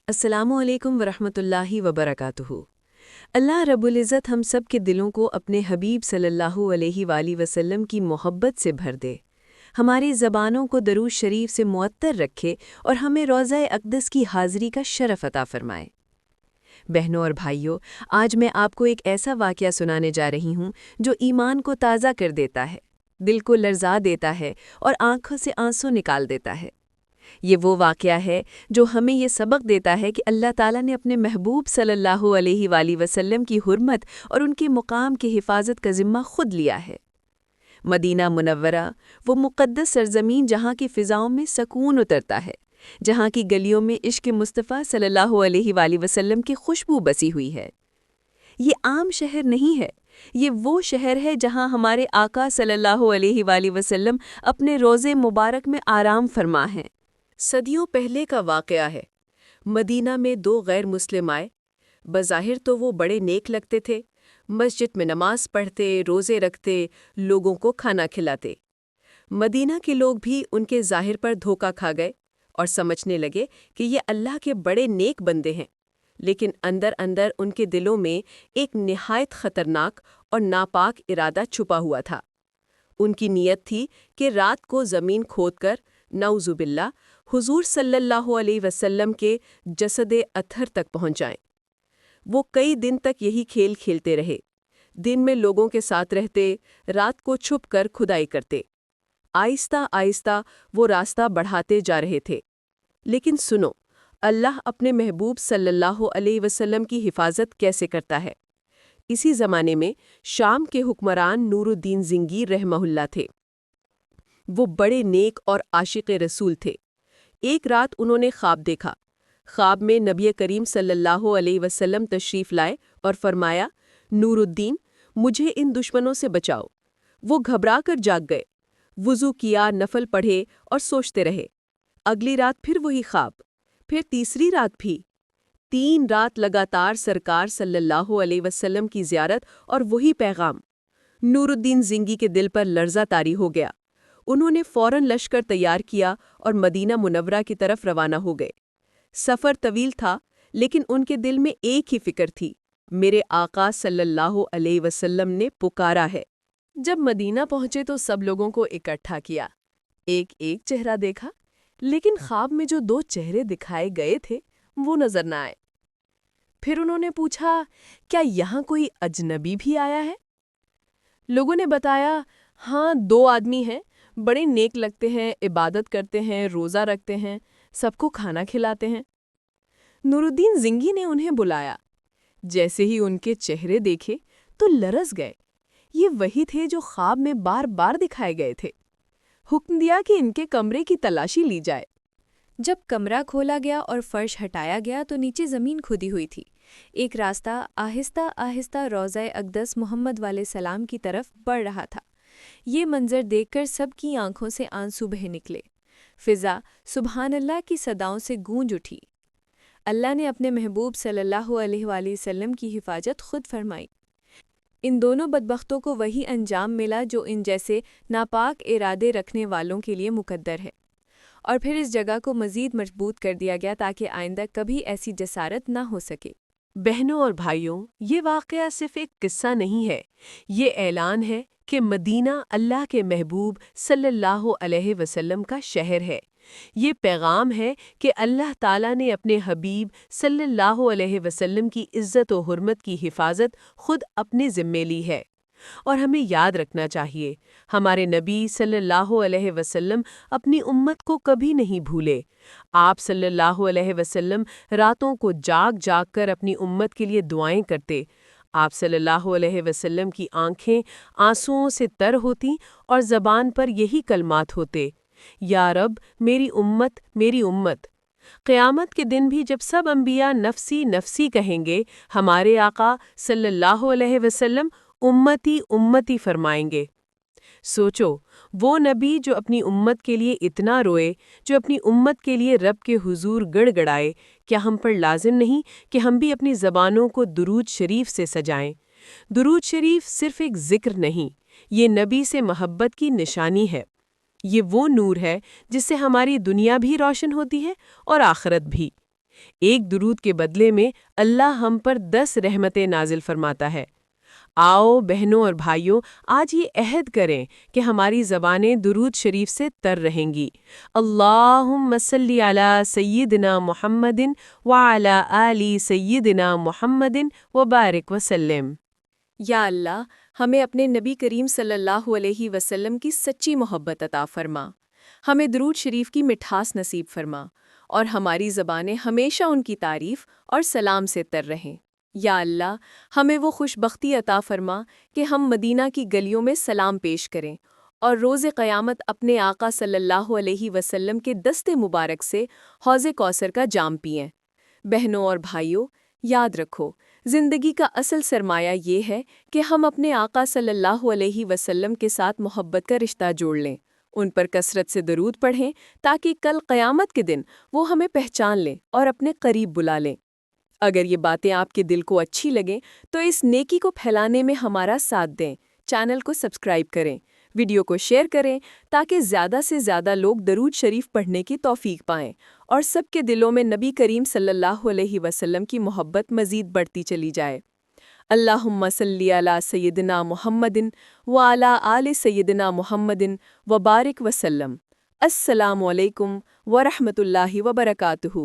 السلام علیکم ورحمۃ اللہ وبرکاتہ۔ اللہ رب العزت ہم سب کے دلوں کو اپنے حبیب صلی اللہ علیہ وآلہ وسلم کی محبت سے بھر دے، ہماری زبانوں کو درود شریف سے معطر رکھے اور ہمیں روضہ اقدس کی حاضری کا شرف عطا فرمائے۔ بہنوں اور بھائیوں، آج میں آپ کو ایک ایسا واقعہ سنانے جا رہی ہوں جو ایمان کو تازہ کر دیتا ہے، دل کو لرزا دیتا ہے اور آنکھوں سے آنسو نکال دیتا ہے۔ یہ وہ واقعہ ہے جو ہمیں یہ سبق دیتا ہے کہ اللہ تعالیٰ نے اپنے محبوب صلی اللہ علیہ وآلہ وسلم کی حرمت اور ان کے مقام کی حفاظت کا ذمہ خود لیا ہے۔ مدینہ منورہ، وہ مقدس سرزمین جہاں کی فضاؤں میں سکون اترتا ہے، جہاں کی گلیوں میں عشق مصطفیٰ صلی اللہ علیہ وآلہ وسلم کی خوشبو بسی ہوئی ہے۔ یہ عام شہر نہیں ہے، یہ وہ شہر ہے جہاں ہمارے آقا صلی اللہ علیہ وآلہ وسلم اپنے روضے مبارک میں آرام فرما ہیں۔ صدیوں پہلے کا واقعہ ہے۔ مدینہ میں دو غیر مسلم آئے۔ بظاہر تو وہ بڑے نیک لگتے تھے، مسجد میں نماز پڑھتے، روزے رکھتے، لوگوں کو کھانا کھلاتے۔ مدینہ کے لوگ بھی ان کے ظاہر پر دھوکہ کھا گئے اور سمجھنے لگے کہ یہ اللہ کے بڑے نیک بندے ہیں، لیکن اندر اندر ان کے دلوں میں ایک نہایت خطرناک اور ناپاک ارادہ چھپا ہوا تھا۔ ان کی نیت تھی کہ رات کو زمین کھود کر نعوذ باللہ حضور صلی اللہ علیہ وسلم کے جسد اطہر تک پہنچ جائیں۔ وہ کئی دن تک یہی کھیل کھیلتے رہے، دن میں لوگوں کے ساتھ رہتے، رات کو چھپ کر کھدائی کرتے۔ آہستہ آہستہ وہ راستہ بڑھاتے جا رہے تھے۔ لیکن سنو، اللہ اپنے محبوب صلی اللہ علیہ وسلم کی حفاظت کیسے کرتا ہے۔ اسی زمانے میں شام کے حکمران نور الدین زنگی رحمہ اللہ تھے۔ وہ بڑے نیک اور عاشق رسول تھے۔ ایک رات انہوں نے خواب دیکھا۔ خواب میں نبی کریم صلی اللہ علیہ وسلم تشریف لائے اور فرمایا، نور الدین، مجھے ان دشمنوں سے بچاؤ۔ وہ گھبرا کر جاگ گئے، وضو کیا، نفل پڑھے اور سوچتے رہے۔ اگلی رات پھر وہی خواب، پھر تیسری رات بھی۔ 3 رات لگاتار سرکار صلی اللہ علیہ وسلم کی زیارت اور وہی پیغام۔ نور الدین زنگی کے دل پر لرزہ طاری ہو گیا۔ انہوں نے فوراً لشکر تیار کیا اور مدینہ منورہ کی طرف روانہ ہو گئے۔ سفر طویل تھا، لیکن ان کے دل میں ایک ہی فکر تھی، میرے آقا صلی اللہ علیہ وسلم نے پکارا ہے۔ جب مدینہ پہنچے تو سب لوگوں کو اکٹھا کیا، ایک ایک چہرہ دیکھا، لیکن خواب میں جو 2 چہرے دکھائے گئے تھے وہ نظر نہ آئے۔ پھر انہوں نے پوچھا، کیا یہاں کوئی اجنبی بھی آیا ہے؟ لوگوں نے بتایا، ہاں 2 آدمی ہیں، بڑے نیک لگتے ہیں، عبادت کرتے ہیں، روزہ رکھتے ہیں، سب کو کھانا کھلاتے ہیں۔ نور الدین زنگی نے انہیں بلایا۔ جیسے ہی ان کے چہرے دیکھے تو لرز گئے۔ یہ وہی تھے جو خواب میں بار بار دکھائے گئے تھے۔ حکم دیا کہ ان کے کمرے کی تلاشی لی جائے۔ جب کمرہ کھولا گیا اور فرش ہٹایا گیا تو نیچے زمین کھدی ہوئی تھی۔ ایک راستہ آہستہ آہستہ روضہ اقدس محمد علیہ السلام کی طرف بڑھ رہا تھا۔ یہ منظر دیکھ کر سب کی آنکھوں سے آنسو بہہ نکلے۔ فضا سبحان اللہ کی صداؤں سے گونج اٹھی۔ اللہ نے اپنے محبوب صلی اللہ علیہ وآلہ وسلم کی حفاظت خود فرمائی۔ ان دونوں بدبختوں کو وہی انجام ملا جو ان جیسے ناپاک ارادے رکھنے والوں کے لیے مقدر ہے، اور پھر اس جگہ کو مزید مضبوط کر دیا گیا تاکہ آئندہ کبھی ایسی جسارت نہ ہو سکے۔ بہنوں اور بھائیوں، یہ واقعہ صرف ایک قصہ نہیں ہے، یہ اعلان ہے کہ مدینہ اللہ کے محبوب صلی اللہ علیہ وسلم کا شہر ہے۔ یہ پیغام ہے کہ اللہ تعالیٰ نے اپنے حبیب صلی اللہ علیہ وسلم کی عزت و حرمت کی حفاظت خود اپنے ذمے لی ہے۔ اور ہمیں یاد رکھنا چاہیے، ہمارے نبی صلی اللہ علیہ وسلم اپنی امت کو کبھی نہیں بھولے۔ آپ صلی اللہ علیہ وسلم راتوں کو جاگ جاگ کر اپنی امت کے لیے دعائیں کرتے۔ آپ صلی اللہ علیہ وسلم کی آنکھیں آنسوؤں سے تر ہوتی اور زبان پر یہی کلمات ہوتے، یا رب میری امت میری امت۔ قیامت کے دن بھی جب سب انبیاء نفسی نفسی کہیں گے، ہمارے آقا صلی اللہ علیہ وسلم امتی امتی فرمائیں گے۔ سوچو، وہ نبی جو اپنی امت کے لیے اتنا روئے، جو اپنی امت کے لیے رب کے حضور گڑ گڑائے، کیا ہم پر لازم نہیں کہ ہم بھی اپنی زبانوں کو درود شریف سے سجائیں؟ درود شریف صرف ایک ذکر نہیں، یہ نبی سے محبت کی نشانی ہے۔ یہ وہ نور ہے جس سے ہماری دنیا بھی روشن ہوتی ہے اور آخرت بھی۔ ایک درود کے بدلے میں اللہ ہم پر 10 رحمتیں نازل فرماتا ہے۔ آؤ بہنوں اور بھائیوں، آج یہ عہد کریں کہ ہماری زبانیں درود شریف سے تر رہیں گی۔ اللہم صلی علی سیدنا محمد وعلی آل سیدنا محمد وبارک وسلم۔ یا اللہ، ہمیں اپنے نبی کریم صلی اللہ علیہ وسلم کی سچی محبت عطا فرما، ہمیں درود شریف کی مٹھاس نصیب فرما، اور ہماری زبانیں ہمیشہ ان کی تعریف اور سلام سے تر رہیں۔ یا اللہ، ہمیں وہ خوش بختی عطا فرما کہ ہم مدینہ کی گلیوں میں سلام پیش کریں اور روز قیامت اپنے آقا صلی اللہ علیہ وسلم کے دست مبارک سے حوض کوثر کا جام پئیں۔ بہنوں اور بھائیوں، یاد رکھو، زندگی کا اصل سرمایہ یہ ہے کہ ہم اپنے آقا صلی اللہ علیہ وسلم کے ساتھ محبت کا رشتہ جوڑ لیں، ان پر کثرت سے درود پڑھیں تاکہ کل قیامت کے دن وہ ہمیں پہچان لیں اور اپنے قریب بلا لیں۔ اگر یہ باتیں آپ کے دل کو اچھی لگیں تو اس نیکی کو پھیلانے میں ہمارا ساتھ دیں، چینل کو سبسکرائب کریں، ویڈیو کو شیئر کریں تاکہ زیادہ سے زیادہ لوگ درود شریف پڑھنے کی توفیق پائیں اور سب کے دلوں میں نبی کریم صلی اللہ علیہ وسلم کی محبت مزید بڑھتی چلی جائے۔ اللہم صلی علی سیدنا محمد وعلی آل سیدنا محمد وبارک وسلم۔ السلام علیکم ورحمۃ اللہ وبرکاتہ۔